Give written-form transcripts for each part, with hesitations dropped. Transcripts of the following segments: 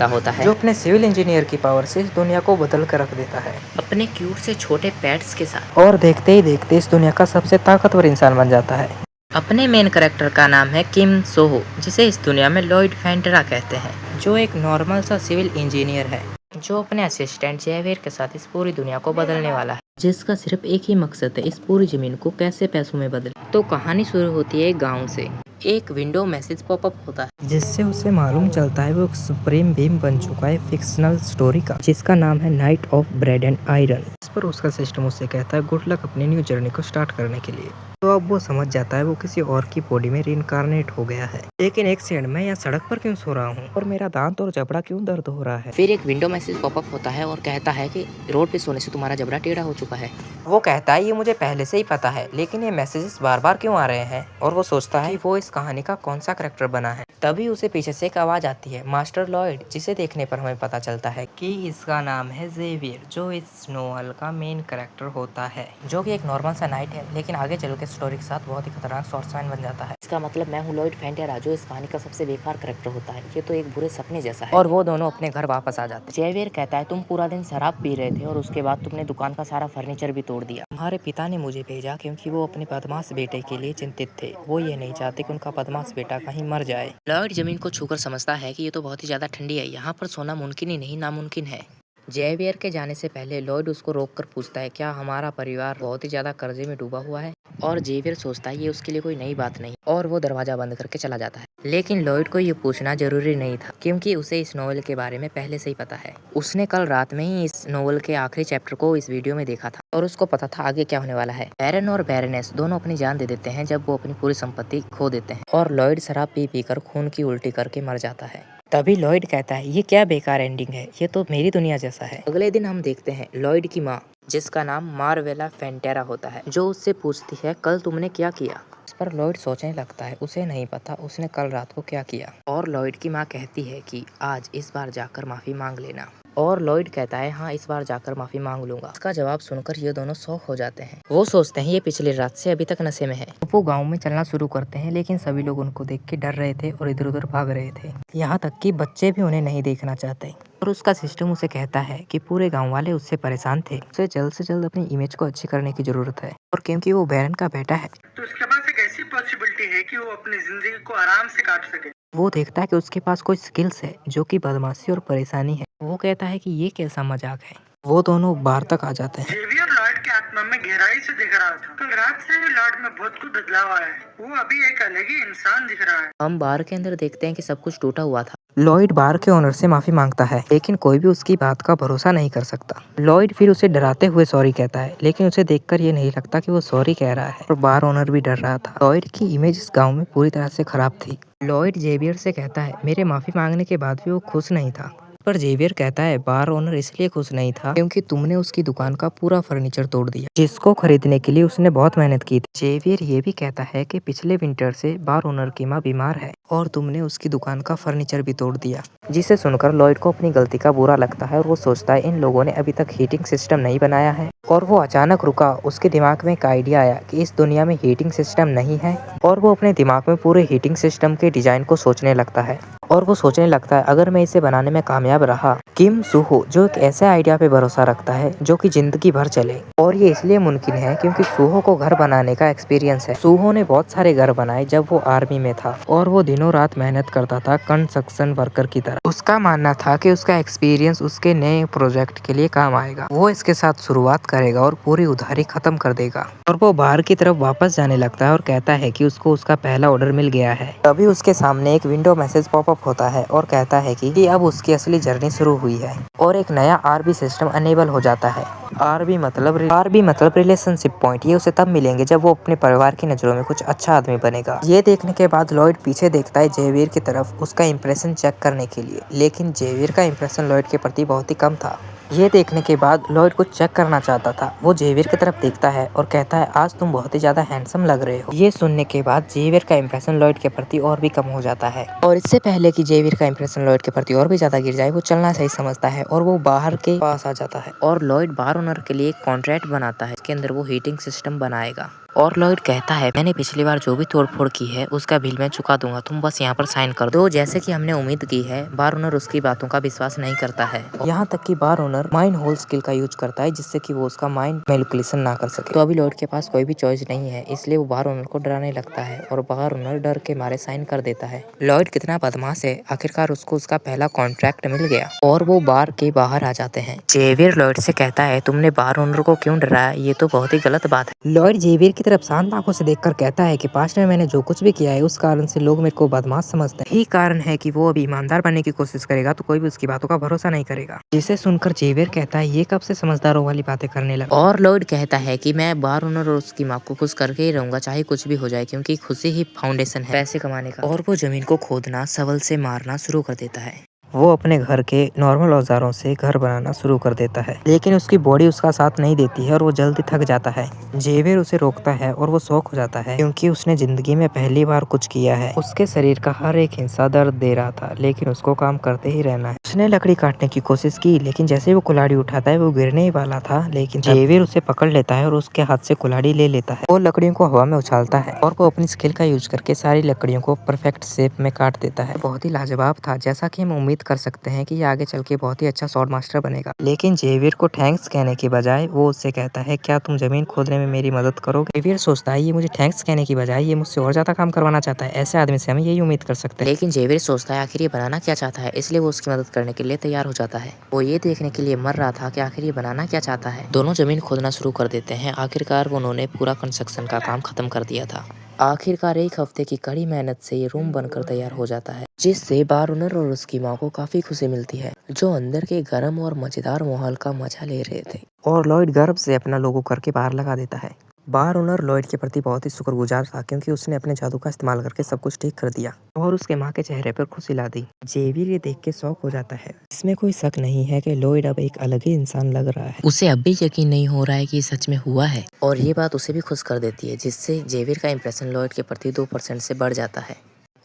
होता है जो अपने सिविल इंजीनियर की पावर से इस दुनिया को बदल कर रख देता है अपने क्यूट से छोटे पेट्स के साथ। और देखते ही देखते इस दुनिया का सबसे ताकतवर इंसान बन जाता है। अपने मेन कैरेक्टर का नाम है किम सोहो, जिसे इस दुनिया में लॉयड फैंटेरा कहते हैं, जो एक नॉर्मल सा सिविल इंजीनियर है जो अपने असिस्टेंट जेवियर के साथ इस पूरी दुनिया को बदलने वाला है, जिसका सिर्फ एक ही मकसद है, इस पूरी जमीन को कैसे पैसों में बदले। तो कहानी शुरू होती है एक गाँव से। एक विंडो मैसेज पॉपअप होता है जिससे उसे मालूम चलता है वो एक सुप्रीम बीम बन चुका है फिक्शनल स्टोरी का, जिसका नाम है night of bread and iron. इस पर उसका सिस्टम उसे कहता है गुड लक अपनी न्यू जर्नी को स्टार्ट करने के लिए। तो अब वो समझ जाता है वो किसी और की बॉडी में रीइंकार्नेट हो गया है। लेकिन एक सेकंड, मैं यहाँ सड़क पर क्यों सो रहा हूँ और मेरा दांत और जबड़ा क्यों दर्द हो रहा है। फिर एक विंडो मैसेज पॉपअप होता है और कहता है कि रोड पे सोने से तुम्हारा जबड़ा टेढ़ा हो चुका है। वो कहता है ये मुझे पहले से ही पता है, लेकिन ये मैसेजेस बार बार क्यों आ रहे हैं। और वो सोचता है कि वो इस कहानी का कौन सा कैरेक्टर बना है। तभी उसे पीछे से एक आवाज आती है मास्टर लॉयड, जिसे देखने पर हमें पता चलता है कि इसका नाम है जेवियर, जो इस नोवेल का मेन कैरेक्टर होता है, जो कि एक नॉर्मल सा नाइट है, लेकिन आगे चल के स्टोरी के साथ बहुत ही खतरनाक शॉर्ट्समैन बन जाता है। इसका मतलब मैं हूँ लॉयड फैंटेरा, जो इस कहानी का सबसे बेकार कैरेक्टर होता है। ये तो एक बुरे सपने जैसा है। और वो दोनों अपने घर वापस आ जाते हैं। जेवियर कहता है तुम पूरा दिन शराब पी रहे थे और उसके बाद तुमने दुकान का सारा फर्नीचर भी तोड़ दिया। तुम्हारे पिता ने मुझे भेजा क्योंकि वो अपने बदमाश बेटे के लिए चिंतित थे। वो ये नहीं चाहते कि उनका बदमाश बेटा कहीं मर जाए। लॉयड जमीन को छूकर समझता है कि ये तो बहुत ही ज्यादा ठंडी है, यहाँ पर सोना मुमकिन ही नहीं नामुमकिन है। जेवियर के जाने से पहले लॉयड उसको रोककर पूछता है क्या हमारा परिवार बहुत ही ज्यादा कर्जे में डूबा हुआ है। और जेवियर सोचता है ये उसके लिए कोई नई बात नहीं, और वो दरवाजा बंद करके चला जाता है। लेकिन लॉयड को ये पूछना जरूरी नहीं था, क्योंकि उसे इस नोवेल के बारे में पहले से ही पता है। उसने कल रात में ही इस नोवेल के आखिरी चैप्टर को इस वीडियो में देखा था और उसको पता था आगे क्या होने वाला है। बैरन और बैरनेस दोनों अपनी जान दे देते हैं जब वो अपनी पूरी संपत्ति खो देते हैं, और लॉयड शराब पी पी कर खून की उल्टी करके मर जाता है। तभी लॉयड कहता है ये क्या बेकार एंडिंग है, ये तो मेरी दुनिया जैसा है। अगले दिन हम देखते हैं लॉयड की माँ, जिसका नाम मार्वेला फैंटेरा होता है, जो उससे पूछती है कल तुमने क्या किया। इस पर लॉयड सोचने लगता है उसे नहीं पता उसने कल रात को क्या किया। और लॉयड की माँ कहती है कि आज इस बार जाकर माफी मांग लेना। और लॉयड कहता है हाँ इस बार जाकर माफी मांग लूंगा। इसका जवाब सुनकर ये दोनों शॉक हो जाते हैं। वो सोचते हैं ये पिछली रात से अभी तक नशे में है। वो गांव में चलना शुरू करते हैं, लेकिन सभी लोग उनको देख के डर रहे थे और इधर उधर भाग रहे थे। यहाँ तक कि बच्चे भी उन्हें नहीं देखना चाहते। और उसका सिस्टम उसे कहता है कि पूरे गांव वाले उससे परेशान थे, उसे जल्द से जल्द अपनी इमेज को अच्छी करने की जरूरत है। और क्योंकि वो बैरन का बेटा है तो उसके पास एक ऐसी पॉसिबिलिटी है कि वो अपनी जिंदगी को आराम से काट सके। वो देखता है कि उसके पास कोई स्किल्स है जो कि बदमाशी और परेशानी है। वो कहता है कि ये कैसा मजाक है। वो दोनों बाहर तक आ जाते हैं। जेवियर लॉयड के आत्मा में गहराई से दिख रहा था। कल रात से ही लॉयड में बहुत कुछ बदलाव आया है। वो अभी एक अलग ही इंसान दिख रहा है। हम बार के अंदर देखते हैं कि सब कुछ टूटा हुआ था। लॉयड बार के ओनर से माफी मांगता है, लेकिन कोई भी उसकी बात का भरोसा नहीं कर सकता। लॉयड फिर उसे डराते हुए सॉरी कहता है, लेकिन उसे देखकर ये नहीं लगता कि वो सॉरी कह रहा है। और बार ओनर भी डर रहा था। लॉयड की इमेज इस गांव में पूरी तरह से खराब थी। लॉयड जेवियर से कहता है मेरे माफी मांगने के बाद भी वो खुश नहीं था। पर जेवियर कहता है बार ओनर इसलिए खुश नहीं था क्योंकि तुमने उसकी दुकान का पूरा फर्नीचर तोड़ दिया, जिसको खरीदने के लिए उसने बहुत मेहनत की थी। जेवियर ये भी कहता है कि पिछले विंटर से बार ओनर की माँ बीमार है और तुमने उसकी दुकान का फर्नीचर भी तोड़ दिया। जिसे सुनकर लॉयड को अपनी गलती का बुरा लगता है और वो सोचता है इन लोगों ने अभी तक हीटिंग सिस्टम नहीं बनाया है। और वो अचानक रुका, उसके दिमाग में एक आइडिया आया कि इस दुनिया में हीटिंग सिस्टम नहीं है। और वो अपने दिमाग में पूरे हीटिंग सिस्टम के डिजाइन को सोचने लगता है। और वो सोचने लगता है अगर मैं इसे बनाने में कामयाब रहा, किम सुहो जो एक ऐसे आइडिया पे भरोसा रखता है जो कि जिंदगी भर चले। और ये इसलिए मुमकिन है क्योंकि सुहो को घर बनाने का एक्सपीरियंस है। सुहो ने बहुत सारे घर बनाए जब वो आर्मी में था और वो दिनों रात मेहनत करता था कंस्ट्रक्शन वर्कर की तरह। उसका मानना था कि उसका एक्सपीरियंस उसके नए प्रोजेक्ट के लिए काम आएगा। वो इसके साथ शुरुआत करेगा और पूरी उधारी खत्म कर देगा। और वो बाहर की तरफ वापस जाने लगता है और कहता है कि उसको उसका पहला ऑर्डर मिल गया है। तभी उसके सामने एक विंडो मैसेज पॉपअप होता है और कहता है कि अब उसकी असली जर्नी शुरू हुई है और एक नया आरबी सिस्टम अनेबल हो जाता है। आरबी मतलब रिलेशनशिप पॉइंट। ये उसे तब मिलेंगे जब वो अपने परिवार की नजरों में कुछ अच्छा आदमी बनेगा। ये देखने के बाद लॉयड पीछे देखता है जेवियर की तरफ उसका इंप्रेशन चेक करने के लिए, लेकिन जेवियर का इंप्रेशन लॉयड के प्रति बहुत ही कम था। ये देखने के बाद लॉयड कुछ चेक करना चाहता था। वो जेवियर की तरफ देखता है और कहता है आज तुम बहुत ही ज्यादा हैंडसम लग रहे हो। ये सुनने के बाद जेवियर का इंप्रेशन लॉयड के प्रति और भी कम हो जाता है। और इससे पहले कि जेवियर का इंप्रेशन लॉयड के प्रति और भी ज्यादा गिर जाए, वो चलना सही समझता है और वो बाहर के पास आ जाता है। और लॉयड बार ओनर के लिए एक कॉन्ट्रैक्ट बनाता है, इसके अंदर वो हीटिंग सिस्टम बनाएगा। और लॉयड कहता है मैंने पिछली बार जो भी तोड़फोड़ की है उसका बिल मैं चुका दूंगा, तुम बस यहाँ पर साइन कर दो। जैसे कि हमने उम्मीद की है, बार ओनर उसकी बातों का विश्वास नहीं करता है। यहाँ तक कि बार ओनर माइंड होल स्किल का यूज करता है जिससे कि वो उसका माइंड मैनिपुलेशन ना कर सके। तो अभी लॉयड के पास कोई भी चॉइस नहीं है, इसलिए वो बार ओनर को डराने लगता है और बार ओनर डर के मारे साइन कर देता है। लॉयड कितना बदमाश है, आखिरकार उसको उसका पहला कॉन्ट्रैक्ट मिल गया और वो बार के बाहर आ जाते हैं। जेवियर लॉयड से कहता है तुमने बार ओनर को क्यों डराया, ये तो बहुत ही गलत बात है। लॉयड जेवियर की तरफ शांत आंखों से देखकर कहता है कि पास्ट में मैंने जो कुछ भी किया है उस कारण से लोग मेरे को बदमाश समझते हैं। यही कारण है कि वो अभी ईमानदार बनने की कोशिश करेगा तो कोई भी उसकी बातों का भरोसा नहीं करेगा। जिसे सुनकर जेवियर कहता है ये कब से समझदारों वाली बातें करने लगा। और लॉयड कहता है कि मैं बार ओनर और उसकी माँ को खुश करके ही रहूंगा, चाहे कुछ भी हो जाए, क्योंकि खुशी ही फाउंडेशन है पैसे कमाने का। और वो जमीन को खोदना, शवल से मारना शुरू कर देता है। वो अपने घर के नॉर्मल औजारों से घर बनाना शुरू कर देता है, लेकिन उसकी बॉडी उसका साथ नहीं देती है और वो जल्दी थक जाता है। जेवियर उसे रोकता है और वो शॉक हो जाता है क्योंकि उसने जिंदगी में पहली बार कुछ किया है। उसके शरीर का हर एक हिस्सा दर्द दे रहा था, लेकिन उसको काम करते ही रहना है। उसने लकड़ी काटने की कोशिश की, लेकिन जैसे वो कुल्हाड़ी उठाता है वो गिरने ही वाला था, लेकिन जेवियर उसे पकड़ लेता है और उसके हाथ से कुल्हाड़ी ले लेता है। वो लकड़ियों को हवा में उछालता है और वो अपनी स्किल का यूज करके सारी लकड़ियों को परफेक्ट शेप में काट देता है। बहुत ही लाजवाब था, जैसा कि हम उम्मीद कर सकते हैं कि ये आगे चल के बहुत ही अच्छा स्वॉर्ड मास्टर बनेगा। लेकिन जेवियर को थैंक्स कहने के बजाय वो उससे कहता है क्या तुम जमीन खोदने में मेरी मदद करोगे। जेवियर सोचता है ये मुझे थैंक्स कहने की बजाय ये मुझसे और ज्यादा काम करवाना चाहता है, ऐसे आदमी से हम यही उम्मीद कर सकते हैं। लेकिन जेवियर सोचता है आखिर ये बनाना क्या चाहता है, इसलिए वो उसकी मदद करने के लिए तैयार हो जाता है। वो ये देखने के लिए मर रहा था कि आखिर ये बनाना क्या चाहता है। दोनों जमीन खोदना शुरू कर देते हैं। आखिरकार उन्होंने पूरा कंस्ट्रक्शन का काम खत्म कर दिया था। आखिरकार एक हफ्ते की कड़ी मेहनत से ये रूम बनकर तैयार हो जाता है, जिससे बार ओनर और उसकी माँ को काफी खुशी मिलती है, जो अंदर के गर्म और मजेदार माहौल का मजा ले रहे थे। और लॉयड गर्व से अपना लोगो करके बाहर लगा देता है। बार ओनर लॉयड के प्रति बहुत ही शुक्रगुजार था क्योंकि उसने अपने जादू का इस्तेमाल करके सब कुछ ठीक कर दिया और उसके माँ के चेहरे पर खुशी ला दी। जेवियर ये देख के शॉक हो जाता है। इसमें कोई शक नहीं है कि लॉयड अब एक अलग ही इंसान लग रहा है। उसे अब भी यकीन नहीं हो रहा है कि ये सच में हुआ है, और ये बात उसे भी खुश कर देती है, जिससे जेवियर का इंप्रेशन लॉयड के प्रति 2% से बढ़ जाता है।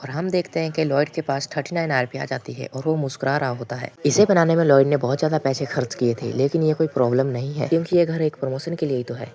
और हम देखते हैं कि लॉयड के पास 39 आरपी आ जाती है और वो मुस्कुरा रहा होता है। इसे बनाने में लॉयड ने बहुत ज्यादा पैसे खर्च किए थे, लेकिन ये कोई प्रॉब्लम नहीं है क्योंकि ये घर एक प्रमोशन के लिए ही तो है।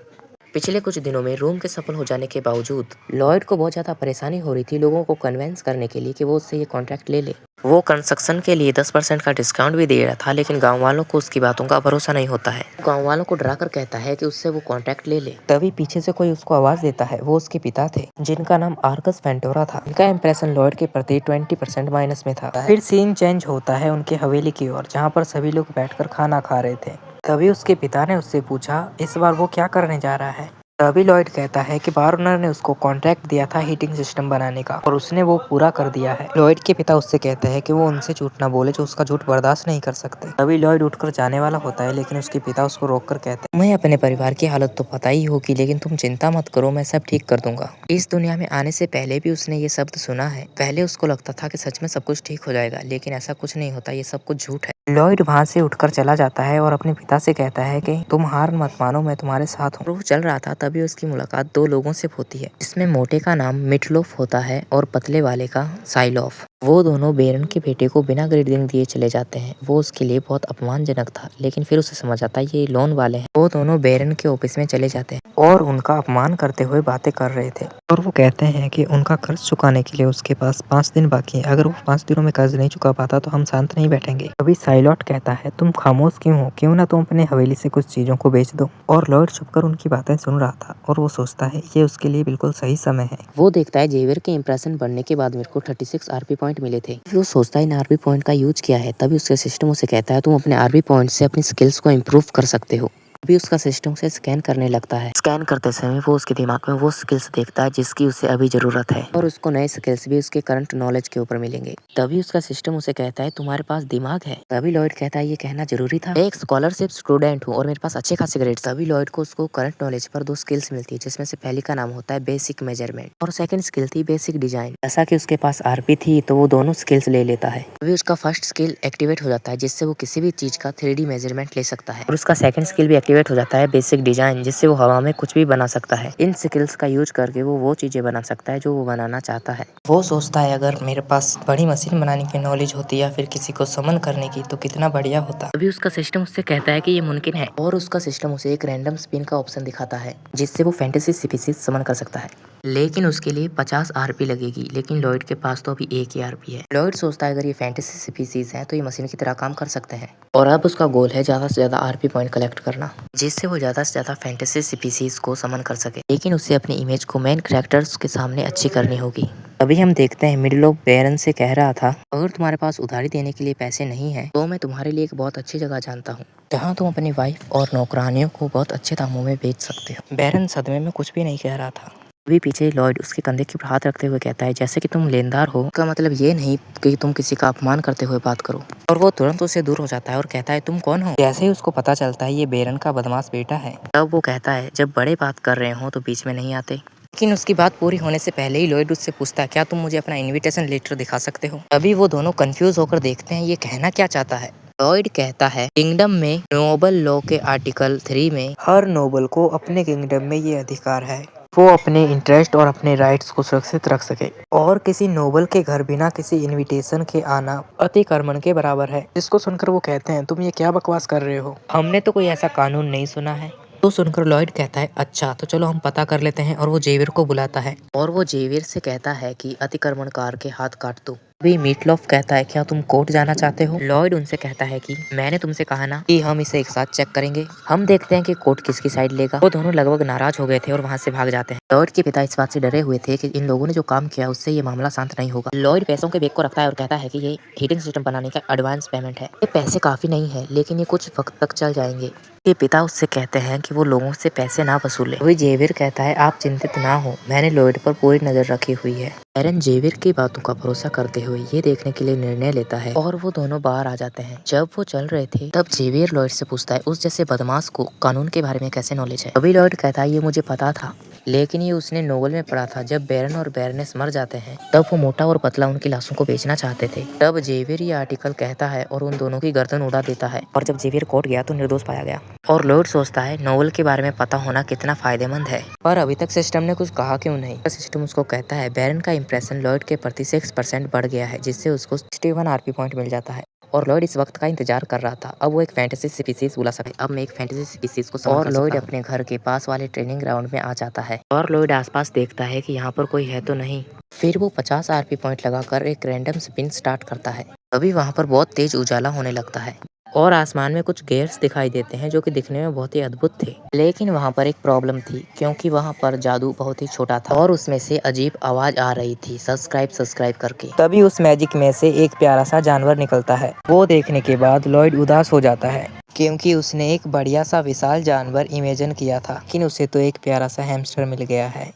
पिछले कुछ दिनों में रूम के सफल हो जाने के बावजूद लॉयड को बहुत ज्यादा परेशानी हो रही थी लोगों को कन्विंस करने के लिए कि वो उससे ये कॉन्ट्रैक्ट ले ले। वो कंस्ट्रक्शन के लिए 10% का डिस्काउंट भी दे रहा था, लेकिन गांव वालों को उसकी बातों का भरोसा नहीं होता है। गांव वालों को डरा कर कहता है कि उससे वो कॉन्ट्रैक्ट ले ले। तभी पीछे से कोई उसको आवाज देता है। वो उसके पिता थे, जिनका नाम आर्कस फेंटोरा था। उनका इंप्रेशन लॉयड के प्रति 20% माइनस में था। फिर सीन चेंज होता है उनके हवेली की ओर, जहाँ पर सभी लोग बैठकर खाना खा रहे थे। तभी उसके पिता ने उससे पूछा इस बार वो क्या करने जा रहा है। तभी लॉयड कहता है कि बार ओनर ने उसको कॉन्ट्रैक्ट दिया था हीटिंग सिस्टम बनाने का और उसने वो पूरा कर दिया है। लॉयड के पिता उससे कहते हैं कि वो उनसे झूठ ना बोले, जो उसका झूठ बर्दाश्त नहीं कर सकते। तभी लॉयड उठकर जाने वाला होता है, लेकिन उसके पिता उसको रोककर कहते हैं तुम्हें अपने परिवार की हालत तो पता ही होगी, लेकिन तुम चिंता मत करो, मैं सब ठीक कर दूंगा। इस दुनिया में आने से पहले भी उसने ये शब्द सुना है। पहले उसको लगता था कि सच में सब कुछ ठीक हो जाएगा, लेकिन ऐसा कुछ नहीं होता, ये सब कुछ झूठ है। लॉयड वहाँ से उठकर चला जाता है और अपने पिता से कहता है कि तुम हार मत मानो, मैं तुम्हारे साथ हूँ। वो चल रहा था, तभी उसकी मुलाकात 2 लोगों से होती है, जिसमें मोटे का नाम मिटलोफ होता है और पतले वाले का साइलोफ। वो दोनों बेरन के बेटे को बिना ग्रीडिंग दिए चले जाते हैं। वो उसके लिए बहुत अपमानजनक था, लेकिन फिर उसे समझ आता है ये लोन वाले हैं। वो दोनों बेरन के ऑफिस में चले जाते हैं और उनका अपमान करते हुए बातें कर रहे थे। और वो कहते हैं कि उनका कर्ज चुकाने के लिए उसके पास 5 दिन बाकी है। अगर वो 5 दिनों में कर्ज नहीं चुका पाता तो हम शांत नहीं बैठेंगे। अभी साइलॉट कहता है तुम खामोश क्यों हो, क्यों ना तुम अपने हवेली से कुछ चीजों को बेच दो। और लॉयड छुपकर उनकी बातें सुन रहा था और वो सोचता है ये उसके लिए बिल्कुल सही समय है। वो देखता है जेवियर के इंप्रेशन बढ़ने के बाद मेरे को 36 आरपी पॉइंट मिले थे। वो सोचता है इन आरपी पॉइंट का यूज किया है। तभी उसके सिस्टम उसे कहता है तुम अपने आरपी पॉइंट से अपनी स्किल्स को इम्प्रूव कर सकते हो। अभी उसका सिस्टम से स्कैन करने लगता है। स्कैन करते समय वो उसके दिमाग में वो स्किल्स देखता है जिसकी उसे अभी जरूरत है, और उसको नए स्किल्स भी उसके करंट नॉलेज के ऊपर मिलेंगे। तभी उसका सिस्टम उसे कहता है तुम्हारे पास दिमाग है। तभी लॉयड कहता है ये कहना जरूरी था, मैं एक स्कॉलरशिप स्टूडेंट हूँ और मेरे पास अच्छे खासे ग्रेड्स। तभी लॉयड को उसको करंट नॉलेज पर 2 स्किल्स मिलती है, जिसमें से पहली का नाम होता है बेसिक मेजरमेंट और सेकंड स्किल थी बेसिक डिजाइन। जैसा कि उसके पास आरपी थी तो वो दोनों स्किल्स ले लेता है। तभी उसका फर्स्ट स्किल एक्टिवेट हो जाता है, जिससे वो किसी भी चीज का 3D मेजरमेंट ले सकता है, और उसका सेकंड स्किल भी एक्टिवेट हो जाता है बेसिक डिजाइन, जिससे वो हवा में कुछ भी बना सकता है। इन स्किल्स का यूज करके वो चीजें बना सकता है जो वो बनाना चाहता है। वो सोचता है अगर मेरे पास बड़ी मशीन बनाने की नॉलेज होती या फिर किसी को समन करने की तो कितना बढ़िया होता। अभी उसका सिस्टम उससे कहता है कि ये मुमकिन है और उसका सिस्टम उसे एक रैंडम स्पिन का ऑप्शन दिखाता है जिससे वो फैंटेसी स्पीशीज समन कर सकता है, लेकिन उसके लिए 50 आरपी लगेगी। लेकिन लॉयड के पास तो अभी 1 ही आरपी है। लॉयड सोचता है अगर ये फैंटेसी स्पीशीज है तो ये मशीन की तरह काम कर सकते हैं और अब उसका गोल है ज्यादा से ज्यादा आरपी पॉइंट कलेक्ट करना, जिससे वो ज्यादा से ज्यादा फैंटेसी स्पीशीज को समन कर सके। लेकिन उसे अपनी इमेज को मेन कैरेक्टर्स के सामने अच्छी करनी होगी। अभी हम देखते हैं मिडिल ऑफ बैरन से कह रहा था, अगर तुम्हारे पास उधारी देने के लिए पैसे नहीं है तो मैं तुम्हारे लिए एक बहुत अच्छी जगह जानता हूँ जहाँ तुम अपनी वाइफ और नौकरानियों को बहुत अच्छे दामों में बेच सकते हो। बैरन सदमे में कुछ भी नहीं कह रहा था। अभी पीछे लॉयड उसके कंधे के ऊपर हाथ रखते हुए कहता है, जैसे कि तुम लेनदार हो का मतलब ये नहीं कि तुम किसी का अपमान करते हुए बात करो। और वो तुरंत उससे दूर हो जाता है और कहता है, तुम कौन हो? जैसे ही उसको पता चलता है ये बैरन का बदमाश बेटा है, तब वो कहता है, जब बड़े बात कर रहे हो तो बीच में नहीं आते। लेकिन उसकी बात पूरी होने से पहले ही लॉयड उससे पूछता है, क्या तुम मुझे अपना इनविटेशन लेटर दिखा सकते हो? अभी वो दोनों कंफ्यूज होकर देखते हैं ये कहना क्या चाहता है। लॉयड कहता है, किंगडम में नोबल लॉ के आर्टिकल 3 में हर नोबल को अपने किंगडम में ये अधिकार है वो अपने इंटरेस्ट और अपने राइट्स को सुरक्षित रख सके और किसी नोबल के घर बिना किसी इनविटेशन के आना अतिक्रमण के बराबर है। जिसको सुनकर वो कहते हैं, तुम ये क्या बकवास कर रहे हो? हमने तो कोई ऐसा कानून नहीं सुना है। तो सुनकर लॉयड कहता है, अच्छा तो चलो हम पता कर लेते हैं। और वो जेवियर को बुलाता है और वो जेवियर से कहता है कि अतिक्रमणकार के हाथ काट दो। अभी मीटलॉफ कहता है, क्या तुम कोर्ट जाना चाहते हो? लॉयड उनसे कहता है कि मैंने तुमसे कहा ना कि हम इसे एक साथ चेक करेंगे। हम देखते हैं कि कोर्ट किसकी साइड लेगा। वो दोनों लगभग नाराज हो गए थे और वहां से भाग जाते हैं। लॉयड के पिता इस बात से डरे हुए थे कि इन लोगों ने जो काम किया उससे ये मामला शांत नहीं होगा। लॉयड पैसों के बैग को रखता है और कहता है कि ये हीटिंग सिस्टम बनाने का एडवांस पेमेंट है। ये पैसे काफी नहीं है लेकिन ये कुछ वक्त तक चल जाएंगे। के पिता उससे कहते हैं कि वो लोगों से पैसे ना वसूले। वही जेवियर कहता है, आप चिंतित ना हो, मैंने लॉयड पर पूरी नजर रखी हुई है। एरन जेवियर की बातों का भरोसा करते हुए ये देखने के लिए निर्णय लेता है और वो दोनों बाहर आ जाते हैं। जब वो चल रहे थे तब जेवियर लॉयड से पूछता है, उस जैसे बदमाश को कानून के बारे में कैसे नॉलेज है? अभी लॉयड कहता है, ये मुझे पता था लेकिन ये उसने नोवेल में पढ़ा था। जब बैरन और बैरनेस मर जाते हैं तब वो मोटा और पतला उनकी लाशों को बेचना चाहते थे। तब जेवियर ये आर्टिकल कहता है और उन दोनों की गर्दन उड़ा देता है और जब जेवियर कोर्ट गया तो निर्दोष पाया गया। और लॉयड सोचता है नोवेल के बारे में पता होना कितना फायदेमंद है, पर अभी तक सिस्टम ने कुछ कहा क्यों नहीं? सिस्टम उसको कहता है बैरन का इंप्रेशन लॉयड के प्रति 6% बढ़ गया है, जिससे उसको 61 आरपी पॉइंट मिल जाता है। और लॉयड इस वक्त का इंतजार कर रहा था। अब वो एक फैंटेसी स्पीशीज बुला सके। अब मैं एक फैंटेसी स्पीशीज को समझ और लॉयड अपने घर के पास वाले ट्रेनिंग ग्राउंड में आ जाता है और लॉयड आसपास देखता है कि यहाँ पर कोई है तो नहीं। फिर वो 50 आरपी पॉइंट लगाकर एक रैंडम स्पिन स्टार्ट करता है। अभी वहाँ पर बहुत तेज उजाला होने लगता है और आसमान में कुछ गेयर्स दिखाई देते हैं जो कि दिखने में बहुत ही अद्भुत थे। लेकिन वहाँ पर एक प्रॉब्लम थी क्योंकि वहाँ पर जादू बहुत ही छोटा था और उसमें से अजीब आवाज आ रही थी, सब्सक्राइब करके। तभी उस मैजिक में से एक प्यारा सा जानवर निकलता है। वो देखने के बाद लॉयड उदास हो जाता है क्योंकि उसने एक बढ़िया सा विशाल जानवर इमेजिन किया था, लेकिन उसे तो एक प्यारा सा हैमस्टर मिल गया है।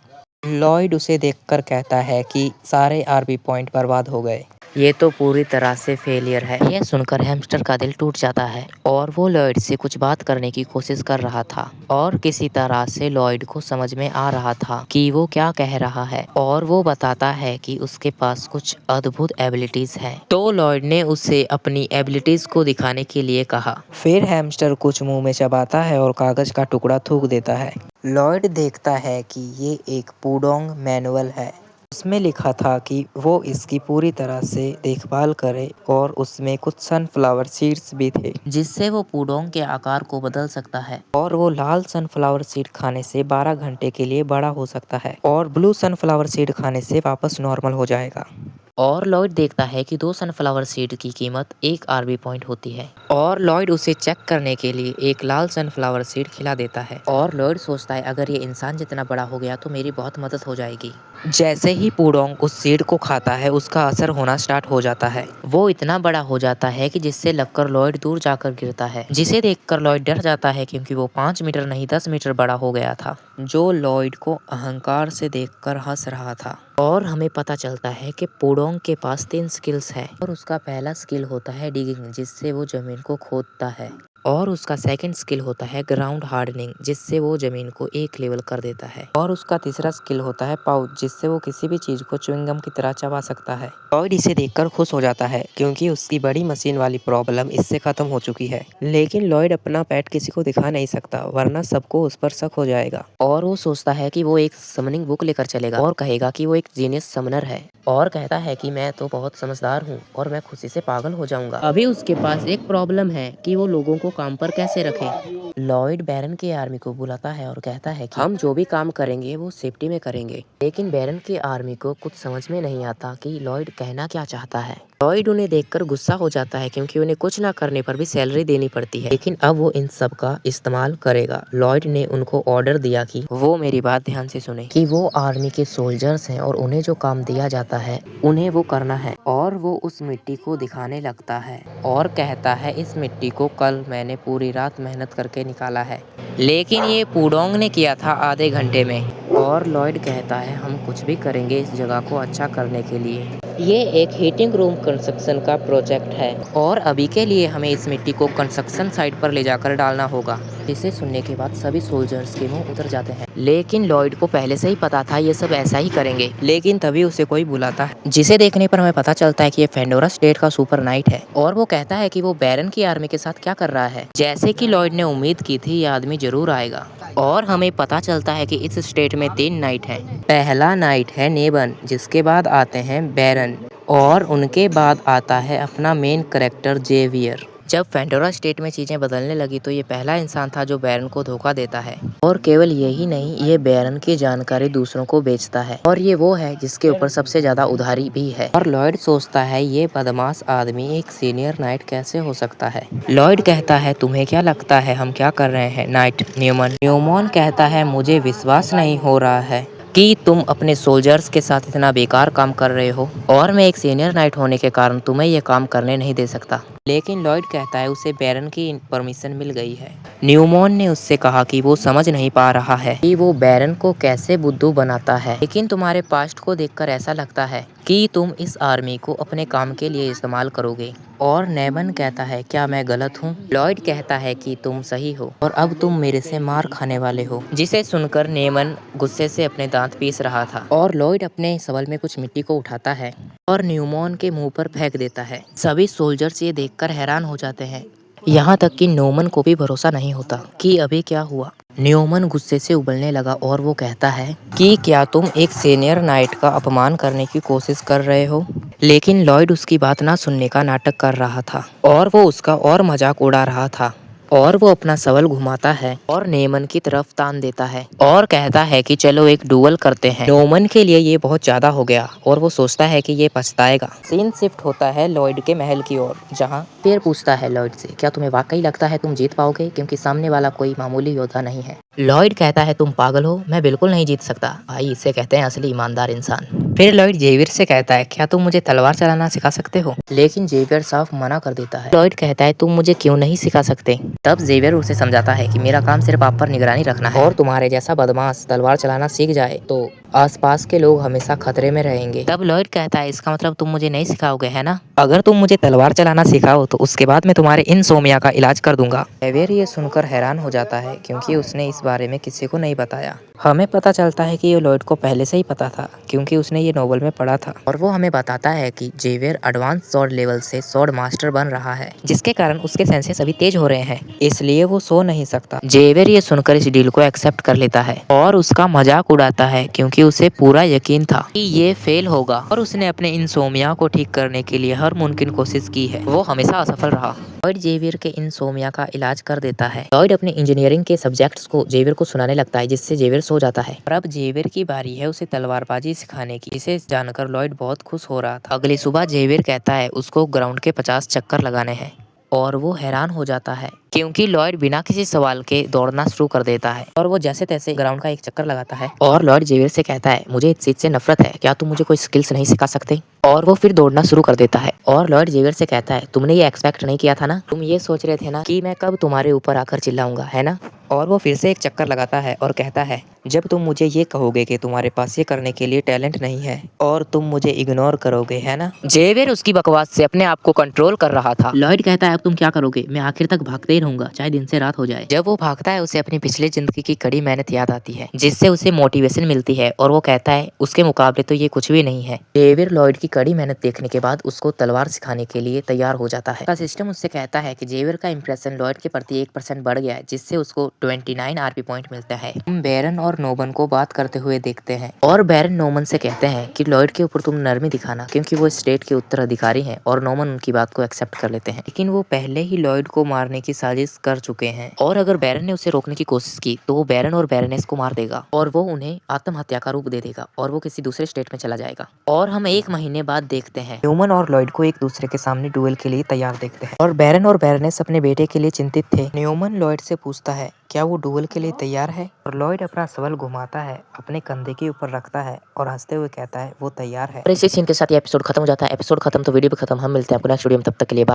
लॉयड उसे देखकर कहता है कि सारे आरपी पॉइंट बर्बाद हो गए, ये तो पूरी तरह से फेलियर है। यह सुनकर हैमस्टर का दिल टूट जाता है और वो लॉयड से कुछ बात करने की कोशिश कर रहा था और किसी तरह से लॉयड को समझ में आ रहा था कि वो क्या कह रहा है और वो बताता है कि उसके पास कुछ अद्भुत एबिलिटीज हैं। तो लॉयड ने उसे अपनी एबिलिटीज को दिखाने के लिए कहा। फिर हैमस्टर कुछ मुंह में चबाता है और कागज का टुकड़ा थूक देता है। लॉयड देखता है कि ये एक पुडोंग मैनुअल है। उसमें लिखा था कि वो इसकी पूरी तरह से देखभाल करे और उसमें कुछ सनफ्लावर सीड्स भी थे जिससे वो पुडोंग के आकार को बदल सकता है और वो लाल सनफ्लावर सीड खाने से 12 घंटे के लिए बड़ा हो सकता है और ब्लू सनफ्लावर सीड खाने से वापस नॉर्मल हो जाएगा। और लॉयड देखता है कि 2 सनफ्लावर सीड की कीमत 1 आरबी पॉइंट होती है और लॉयड उसे चेक करने के लिए एक लाल सनफ्लावर सीड खिला देता है और लॉयड सोचता है अगर ये इंसान जितना बड़ा हो गया तो मेरी बहुत मदद हो जाएगी। जैसे ही पुडोंग उस सीड को खाता है उसका असर होना स्टार्ट हो जाता है। वो इतना बड़ा हो जाता है कि जिससे लगकर लॉयड दूर जाकर गिरता है, जिसे देखकर लॉयड डर जाता है क्योंकि वो 5 मीटर नहीं 10 मीटर बड़ा हो गया था, जो लॉयड को अहंकार से देखकर हंस रहा था। और हमें पता चलता है कि पुडोंग के पास 3 स्किल्स है और उसका पहला स्किल होता है डिगिंग, जिससे वो जमीन को खोदता है। और उसका सेकंड स्किल होता है ग्राउंड हार्डनिंग, जिससे वो जमीन को एक लेवल कर देता है। और उसका तीसरा स्किल होता है पाउच, जिससे वो किसी भी चीज को च्युइंगम की तरह चबा सकता है। लॉयड इसे देखकर खुश हो जाता है क्योंकि उसकी बड़ी मशीन वाली प्रॉब्लम इससे खत्म हो चुकी है। लेकिन लॉयड अपना पेट किसी को दिखा नहीं सकता, वरना सबको उस पर शक हो जाएगा। और वो सोचता है कि वो एक समनिंग बुक लेकर चलेगा और कहेगा कि वो एक जीनियस समनर है, और कहता है कि मैं तो बहुत समझदार हूँ और मैं खुशी से पागल हो जाऊंगा। अभी उसके पास एक प्रॉब्लम है कि वो लोगों को काम पर कैसे रखे। लॉयड बैरन की आर्मी को बुलाता है और कहता है कि हम जो भी काम करेंगे वो सेफ्टी में करेंगे। लेकिन बैरन की आर्मी को कुछ समझ में नहीं आता कि लॉयड कहना क्या चाहता है। लॉयड उन्हें देखकर गुस्सा हो जाता है क्योंकि उन्हें कुछ ना करने पर भी सैलरी देनी पड़ती है, लेकिन अब वो इन सब का इस्तेमाल करेगा। लॉयड ने उनको ऑर्डर दिया कि वो मेरी बात ध्यान से सुने कि वो आर्मी के सोल्जर्स हैं और उन्हें जो काम दिया जाता है उन्हें वो करना है। और वो उस मिट्टी को दिखाने लगता है और कहता है इस मिट्टी को कल मैंने पूरी रात मेहनत करके निकाला है, लेकिन ये पुडोंग ने किया था आधे घंटे में। और लॉयड कहता है हम कुछ भी करेंगे इस जगह को अच्छा करने के लिए। ये एक हीटिंग रूम कंस्ट्रक्शन का प्रोजेक्ट है और अभी के लिए हमें इस मिट्टी को कंस्ट्रक्शन साइट पर ले जाकर डालना होगा। इसे सुनने के बाद सभी सोल्जर्स के मुंह उतर जाते हैं, लेकिन लॉयड को पहले से ही पता था ये सब ऐसा ही करेंगे। लेकिन तभी उसे कोई बुलाता है, जिसे देखने पर हमें पता चलता है कि ये फेंडोरा स्टेट का सुपर नाइट है और वो कहता है कि वो बैरन की आर्मी के साथ क्या कर रहा है। जैसे कि लॉयड ने उम्मीद की थी ये आदमी जरूर आएगा और हमें पता चलता है कि इस स्टेट में 3 नाइट हैं। पहला नाइट है नेबन, जिसके बाद आते हैं बैरन और उनके बाद आता है अपना मेन कैरेक्टर जेवियर। जब फेंडोरा स्टेट में चीजें बदलने लगी तो ये पहला इंसान था जो बैरन को धोखा देता है। और केवल यही नहीं, ये बैरन की जानकारी दूसरों को बेचता है और ये वो है जिसके ऊपर सबसे ज्यादा उधारी भी है। और लॉयड सोचता है ये बदमाश आदमी एक सीनियर नाइट कैसे हो सकता है। लॉयड कहता है तुम्हें क्या लगता है हम क्या कर रहे हैं नाइट न्यूमन कहता है मुझे विश्वास नहीं हो रहा है कि तुम अपने सोल्जर्स के साथ इतना बेकार काम कर रहे हो और मैं एक सीनियर नाइट होने के कारण तुम्हें ये काम करने नहीं दे सकता। लेकिन लॉयड कहता है उसे बैरन की परमिशन मिल गई है। न्यूमॉन ने उससे कहा कि वो समझ नहीं पा रहा है कि वो बैरन को कैसे बुद्धू बनाता है, लेकिन तुम्हारे पास्ट को देखकर ऐसा लगता है कि तुम इस आर्मी को अपने काम के लिए इस्तेमाल करोगे। और नेबन कहता है क्या मैं गलत हूँ? लॉयड कहता है कि तुम सही हो और अब तुम मेरे से मार खाने वाले हो। जिसे सुनकर नेमन गुस्से से अपने दांत पीस रहा था और लॉयड अपने सवल में कुछ मिट्टी को उठाता है और न्यूमॉन के मुंह पर फेंक देता है। सभी सोल्जर्स ये देखकर हैरान हो जाते हैं, यहाँ तक कि न्यूमन को भी भरोसा नहीं होता कि अभी क्या हुआ। न्यूमन गुस्से से उबलने लगा और वो कहता है कि क्या तुम एक सीनियर नाइट का अपमान करने की कोशिश कर रहे हो? लेकिन लॉयड उसकी बात ना सुनने का नाटक कर रहा था और वो उसका और मजाक उड़ा रहा था और वो अपना सवल घुमाता है और नेमन की तरफ तान देता है और कहता है कि चलो एक डुअल करते हैं। नोमन के लिए ये बहुत ज्यादा हो गया और वो सोचता है कि ये पछताएगा। सीन शिफ्ट होता है लॉयड के महल की ओर, जहाँ फिर पूछता है लॉयड से क्या तुम्हें वाकई लगता है तुम जीत पाओगे, क्योंकि सामने वाला कोई मामूली योद्धा नहीं है। लॉयड कहता है तुम पागल हो, मैं बिल्कुल नहीं जीत सकता। भाई इसे कहते हैं असली ईमानदार इंसान। फिर लॉयड जेवियर से कहता है क्या तुम मुझे तलवार चलाना सिखा सकते हो, लेकिन जेवियर साफ मना कर देता है। लॉयड कहता है तुम मुझे क्यों नहीं सिखा सकते। तब जेवियर उसे समझाता है कि मेरा काम सिर्फ आप पर निगरानी रखना है और तुम्हारे जैसा बदमाश तलवार चलाना सीख जाए तो आसपास के लोग हमेशा खतरे में रहेंगे। तब लॉयड कहता है इसका मतलब तुम मुझे नहीं सिखाओगे है ना? अगर तुम मुझे तलवार चलाना सिखाओ तो उसके बाद मैं तुम्हारे इंसोमिया का इलाज कर दूंगा। जेवियर ये सुनकर हैरान हो जाता है क्योंकि उसने इस बारे में किसी को नहीं बताया। हमें पता चलता है कि ये लॉयड को पहले से ही पता था क्योंकि उसने ये नोवेल में पढ़ा था और वो हमें बताता है कि जेवियर एडवांस स्वॉर्ड लेवल से स्वॉर्ड मास्टर बन रहा है, जिसके कारण उसके सेंसेस अभी तेज हो रहे हैं, इसलिए वो सो नहीं सकता। जेवियर ये सुनकर इस डील को एक्सेप्ट कर लेता है और उसका मजाक उड़ाता है क्योंकि उसे पूरा यकीन था कि ये फेल होगा और उसने अपने इंसोमिया को ठीक करने के लिए हर मुमकिन कोशिश की है। वो हमेशा असफल रहा। लॉयड जेवियर के इंसोमिया का इलाज कर देता है। लॉयड अपने इंजीनियरिंग के सब्जेक्ट्स को जेवियर को सुनाने लगता है, जिससे जेवियर सो जाता है। और अब जेवियर की बारी है उसे तलवारबाजी सिखाने की, जिसे जानकर लॉयड बहुत खुश हो रहा था। अगली सुबह जेवियर कहता है उसको ग्राउंड के 50 चक्कर लगाने हैं और वो हैरान हो जाता है क्योंकि लॉयड बिना किसी सवाल के दौड़ना शुरू कर देता है और वो जैसे तैसे ग्राउंड का एक चक्कर लगाता है। और लॉयड जेवियर से कहता है मुझे इस चीज से नफरत है, क्या तुम मुझे कोई स्किल्स नहीं सिखा सकते? और वो फिर दौड़ना शुरू कर देता है और लॉयड जेवियर से कहता है तुमने ये एक्सपेक्ट नहीं किया था ना, तुम ये सोच रहे थे ना कि मैं कब तुम्हारे ऊपर आकर चिल्लाऊंगा, है ना? और वो फिर से एक चक्कर लगाता है और कहता है जब तुम मुझे ये कहोगे कि तुम्हारे पास ये करने के लिए टैलेंट नहीं है और तुम मुझे इग्नोर करोगे, है ना? जेवियर उसकी बकवास से अपने आप को कंट्रोल कर रहा था। लॉयड कहता है अब तुम क्या करोगे? मैं आखिर तक भागते ही रहूंगा, चाहे दिन से रात हो जाए। जब वो भागता है उसे अपनी पिछली जिंदगी की कड़ी मेहनत याद आती है, जिससे उसे मोटिवेशन मिलती है और वो कहता है उसके मुकाबले तो ये कुछ भी नहीं है। जेवियर लॉयड की कड़ी मेहनत देखने के बाद उसको तलवार सिखाने के लिए तैयार हो जाता है। सिस्टम उससे कहता है कि जेवियर का इंप्रेशन लॉयड के प्रति 1% बढ़ गया है, जिससे उसको 29 आरपी पॉइंट मिलता है। हम बैरन और नोबन को बात करते हुए देखते हैं और बैरन नोमन से कहते हैं कि लॉयड के ऊपर तुम नरमी दिखाना, क्योंकि वो स्टेट के उत्तराधिकारी हैं और नोमन उनकी बात को एक्सेप्ट कर लेते हैं। लेकिन वो पहले ही लॉयड को मारने की साजिश कर चुके हैं और अगर बैरन ने उसे रोकने की कोशिश की तो वो बैरन और बैरनेस को मार देगा और वो उन्हें आत्महत्या का रूप दे देगा और वो किसी दूसरे स्टेट में चला जाएगा। और हम 1 महीने बाद देखते हैं न्यूमन और लॉयड को एक दूसरे के सामने डुएल के लिए तैयार देखते हैं और बैरन और बैरनेस अपने बेटे के लिए चिंतित थे। न्यूमन लॉयड से पूछता है क्या वो डुएल के लिए तैयार है और लॉयड अपना सवाल घुमाता है, अपने कंधे के ऊपर रखता है और हंसते हुए कहता है वो तैयार है। और इसी सीन के साथ ये एपिसोड खत्म हो जाता है। एपिसोड खत्म तो वीडियो भी खत्म। हम मिलते हैं आपको नेक्स्ट वीडियो में, तब तक के लिए बाय।